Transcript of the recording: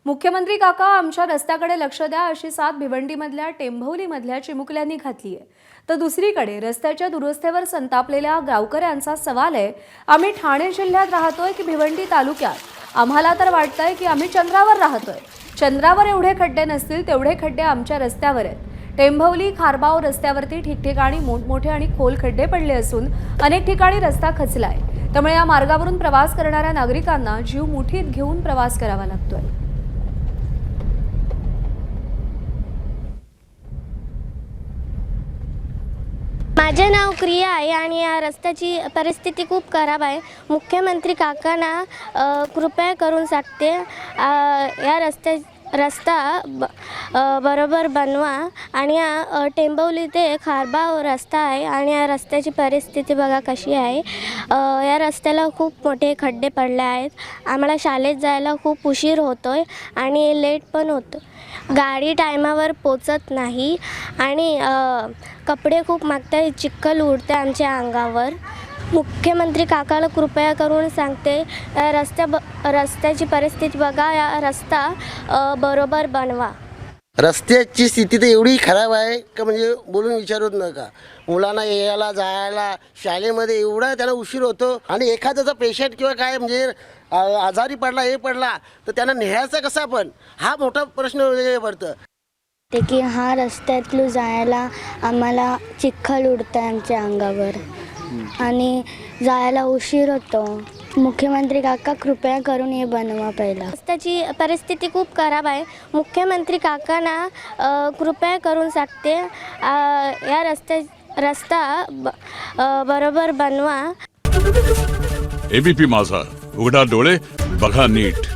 मुख्यमंत्री काका आमच्या रस्त्याकडे लक्ष द्या अशी साथ भिवंडीमधल्या टेंभवलीमधल्या चिमुकल्यांनी घातली आहे। तर दुसरीकडे रस्त्याच्या दुरवस्थेवर संतापलेल्या गावकऱ्यांचा सवाल आहे, आम्ही ठाणे जिल्ह्यात राहतोय की भिवंडी तालुक्यात? आम्हाला तर वाटतंय की आम्ही चंद्रावर राहतोय। चंद्रावर एवढे खड्डे नसतील तेवढे खड्डे आमच्या रस्त्यावर आहेत। टेंभवली खारबाव रस्त्यावरती ठिकठिकाणी मोठमोठे आणि खोल खड्डे पडले असून अनेक ठिकाणी रस्ता खचलाय। त्यामुळे या मार्गावरून प्रवास करणाऱ्या नागरिकांना जीव मुठीत घेऊन प्रवास करावा लागतोय। माझे नाव क्रिया आहे आणि या रस्त्याची परिस्थिती खूप खराब आहे। मुख्यमंत्री काकांना कृपया करून सांगते, या रस्ता बरोबर बनवा। आणि या टेंभवली ते खारबाव रस्ता आहे आणि या रस्त्याची परिस्थिती बघा कशी आहे। या रस्त्याला खूप मोठे खड्डे पडले आहेत। आम्हाला शाळेत जायला खूप उशीर होतोय आणि लेट पण होतो। गाडी टायमावर पोचत नाही आणि कपडे खूप मागताय, चिखल उडते आमच्या अंगावर। मुख्यमंत्री काकाला कृपया करून सांगते, रस्त्याची परिस्थिती बघा, या रस्ता बरोबर बनवा। रस्त्याची स्थिती तर एवढी खराब आहे का म्हणजे बोलून विचारूच नका। मुलांना यायला जायला शाळेमध्ये एवढा त्यांना उशीर होतो आणि एखाद्याचा पेशंट किंवा काय म्हणजे आजारी पडला तर त्यांना न्यायचं कसं आपण, हा मोठा प्रश्न पडतं। ते की हा रस्त्यातून जायला आम्हाला चिखल उडतं आमच्या अंगावर आणि जायला उशीर होतो। मुख्यमंत्री काका कृपया करून हे बनवा पहिला। रस्त्याची परिस्थिती खूप खराब आहे। मुख्यमंत्री काकांना कृपया करून सांगते, या रस्ता बरोबर बनवा। एबीपी माझा, उघडा डोळे बघा नीट।